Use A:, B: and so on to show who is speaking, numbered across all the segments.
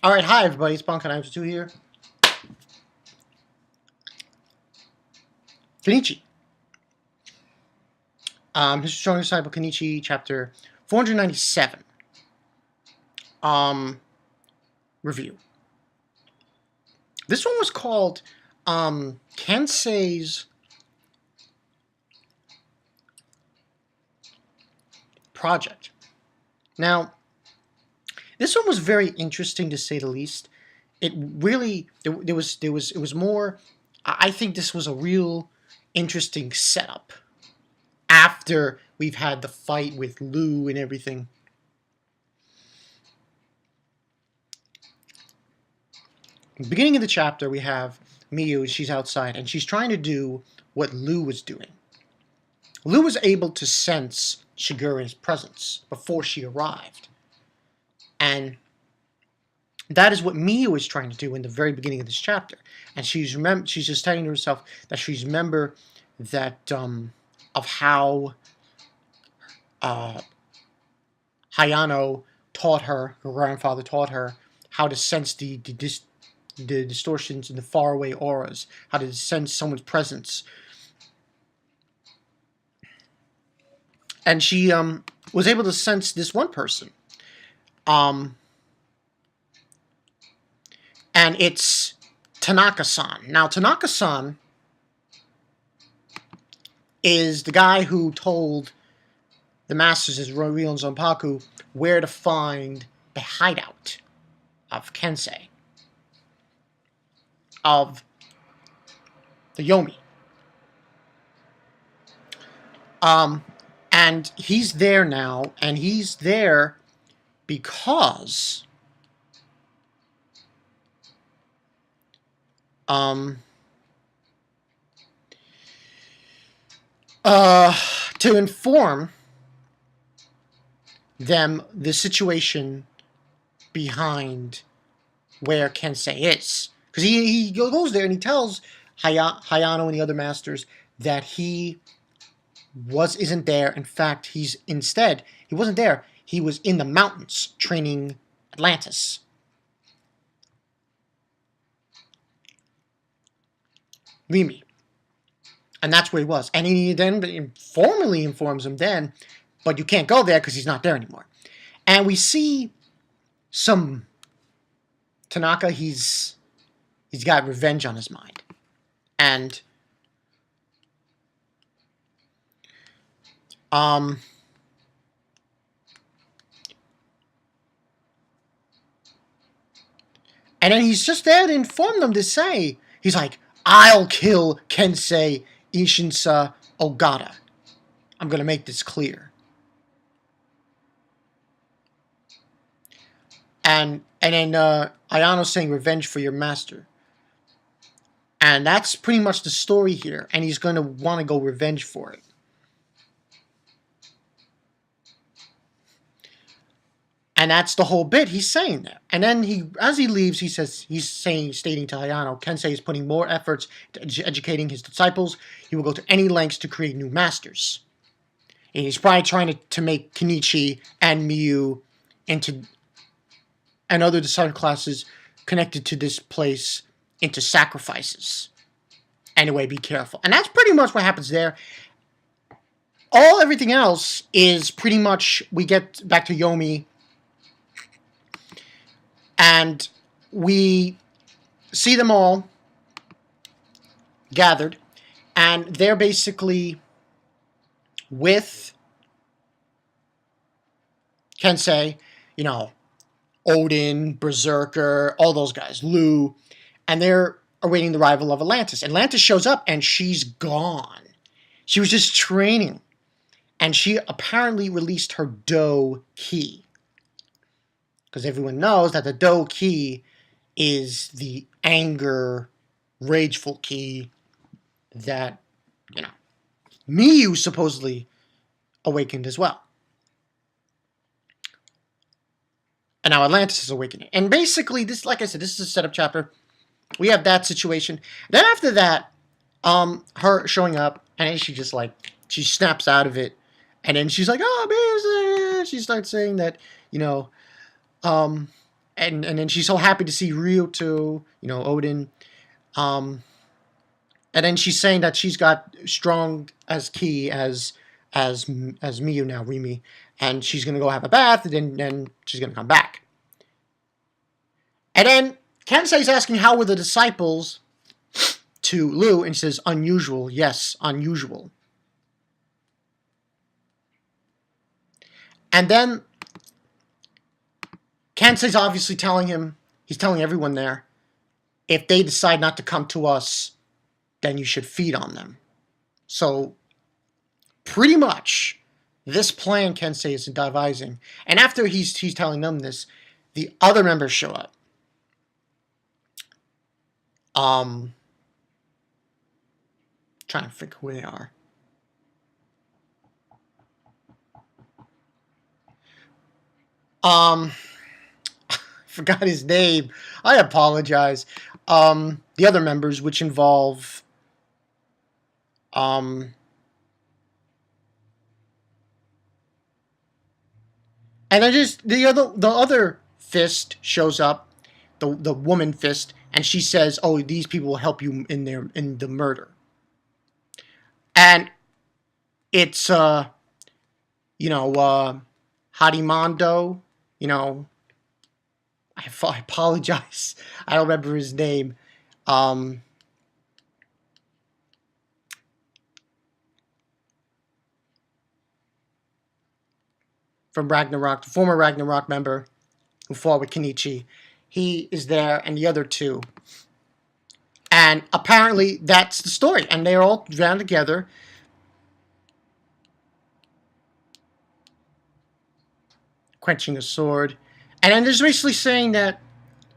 A: Alright, hi everybody, it's Bonka902 here. Kenichi. This is showing Disciple Kenichi, chapter 497. Review. This one was called, Kensei'S Project. Now, this one was very interesting to say the least. It really, it was more, I think this was a real interesting setup after we've had the fight with Lou and everything. At the beginning of the chapter, we have Miyu, she's outside, and she's trying to do what Lou was doing. Lou was able to sense Shigure's presence before she arrived. And that is what Miyu is trying to do in the very beginning of this chapter. And she's just telling herself that she's remember that of how Hayano taught her grandfather taught her how to sense the distortions in the faraway auras, how to sense someone's presence. And she was able to sense this one person. And it's Tanaka-san. Now, Tanaka-san is the guy who told the masters, as Ryo and Zanpaku, where to find the hideout of Kensei, of the Yomi. And he's there now, and he's there because to inform them the situation behind where Kensei is. Because he goes there and he tells Hayano and the other masters that he isn't there. In fact, he wasn't there. He was in the mountains training Atlantis. Rimi. And that's where he was. And he then formally informs him then, but you can't go there because he's not there anymore. And we see some Tanaka, he's got revenge on his mind. And then he's just there to inform them, to say, he's like, I'll kill Kensei Ishinsa Ogata. I'm going to make this clear. And then Ayano's saying, revenge for your master. And that's pretty much the story here. And he's going to want to go revenge for it. And that's the whole bit he's saying there. And then as he leaves, he says, stating to Hayano, Kensei is putting more efforts to educating his disciples. He will go to any lengths to create new masters. And he's probably trying to make Kenichi and Miyu and other disciple classes connected to this place into sacrifices. Anyway, be careful. And that's pretty much what happens there. Everything else is pretty much, we get back to Yomi, and we see them all gathered, and they're basically with Kensei, Odin, Berserker, all those guys, Lou, and they're awaiting the arrival of Atlantis. Atlantis shows up, and she's gone. She was just training, and she apparently released her Do key. Because everyone knows that the Do key is the anger, rageful key that, Miyu supposedly awakened as well. And now Atlantis is awakening. And basically, this, like I said, this is a setup chapter. We have that situation. Then after that, her showing up, and then she snaps out of it. And then she's like, oh, man, she starts saying that, and then she's so happy to see Ryuto, Odin. Um, and then she's saying that she's got strong as ki as Miyu now, Rimi, and she's gonna go have a bath, and then she's gonna come back. And then Kensei's asking how were the disciples to Lu, and she says unusual, yes, unusual. And then Kensei's obviously telling him, he's telling everyone there, if they decide not to come to us, then you should feed on them. So, pretty much, this plan Kensei is devising. And after he's telling them this, the other members show up. Trying to think who they are. Forgot his name. I apologize. The other members, which involve and then just the other fist shows up, the woman fist, and she says, "Oh, these people will help you in the murder." And it's Harimando, I apologize. I don't remember his name. From Ragnarok, the former Ragnarok member who fought with Kenichi. He is there, and the other two. And apparently that's the story. And they're all drowned together. Quenching a sword. And then there's basically saying that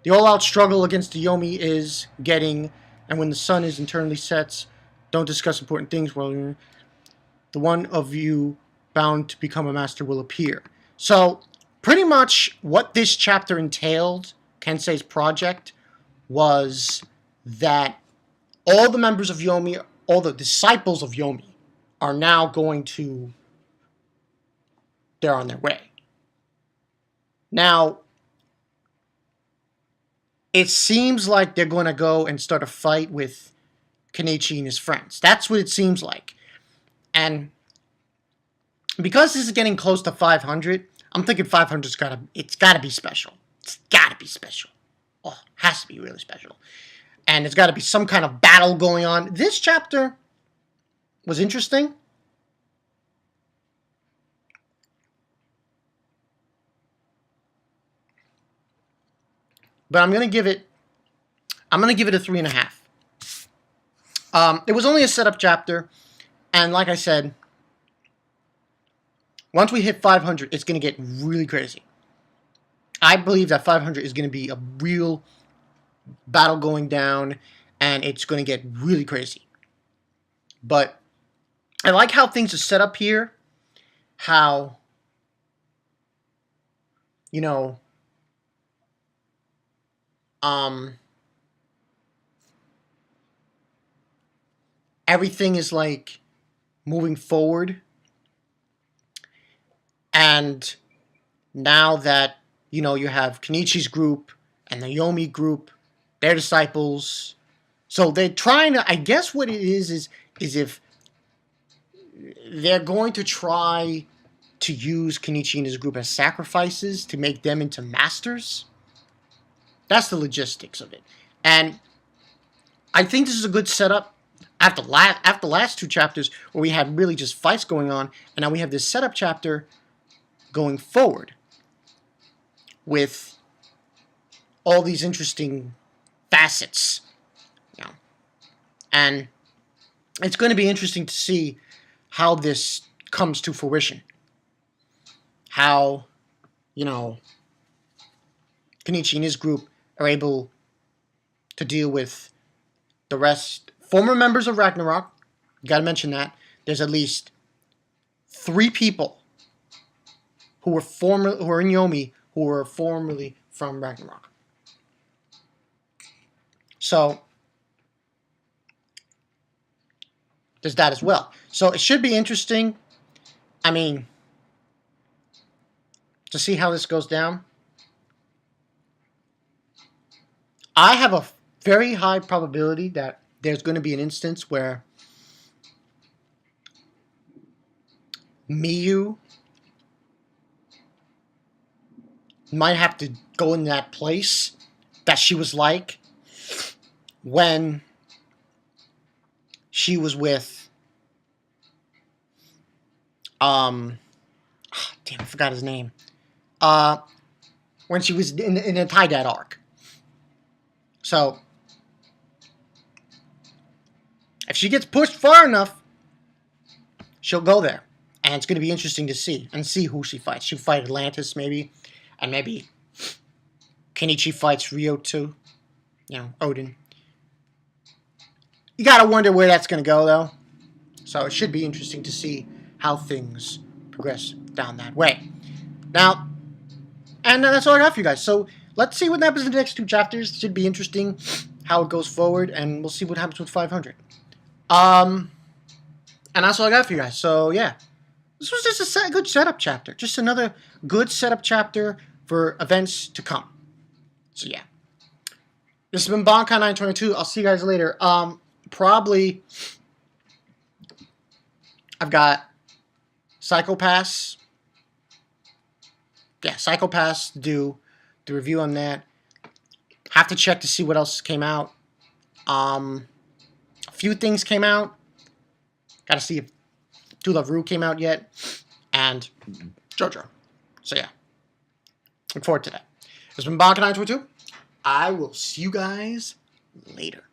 A: the all-out struggle against the Yomi is getting, and when the sun is internally sets, don't discuss important things. Well, the one of you bound to become a master will appear. So, pretty much what this chapter entailed, Kensei's project, was that all the members of Yomi, all the disciples of Yomi, are now they're on their way. Now, it seems like they're going to go and start a fight with Kenichi and his friends. That's what it seems like. And because this is getting close to 500, I'm thinking 500's it's got to be special. It's got to be special. Oh, it has to be really special. And there's got to be some kind of battle going on. This chapter was interesting. But I'm going to give it a 3.5. It was only a setup chapter. And like I said, once we hit 500, it's going to get really crazy. I believe that 500 is going to be a real battle going down, and it's going to get really crazy. But I like how things are set up here. How, everything is like moving forward. And now that, you have Kenichi's group and the Yomi group, their disciples. So they're trying to, I guess what it is if they're going to try to use Kenichi and his group as sacrifices to make them into masters. That's the logistics of it. And I think this is a good setup. After the last two chapters where we had really just fights going on, and now we have this setup chapter going forward with all these interesting facets. And it's going to be interesting to see how this comes to fruition. How, Kenichi and his group are able to deal with the rest, former members of Ragnarok. You got to mention that. There's at least 3 people who were in Yomi who were formerly from Ragnarok. So there's that as well. So it should be interesting. I mean, to see how this goes down. I have a very high probability that there's going to be an instance where Miyu might have to go in that place that she was like when she was with damn, I forgot his name. When she was in the Tie Dad arc. So if she gets pushed far enough, she'll go there. And it's going to be interesting to see who she fights. She'll fight Atlantis, maybe. And maybe Kenichi fights Rio too. Odin. You gotta wonder where that's going to go, though. So it should be interesting to see how things progress down that way. Now, and that's all I got for you guys. So let's see what happens in the next 2 chapters. It should be interesting how it goes forward, and we'll see what happens with 500. And that's all I got for you guys. So yeah, this was just a good setup chapter. Just another good setup chapter for events to come. So yeah, this has been Bonkai922. I'll see you guys later. Probably I've got Psycho-Pass. Yeah, Psycho-Pass to do the review on that. Have to check to see what else came out. A few things came out. Gotta see if To Love Ru came out yet. And JoJo. So yeah. Look forward to that. This has been Bonkai922. I will see you guys later.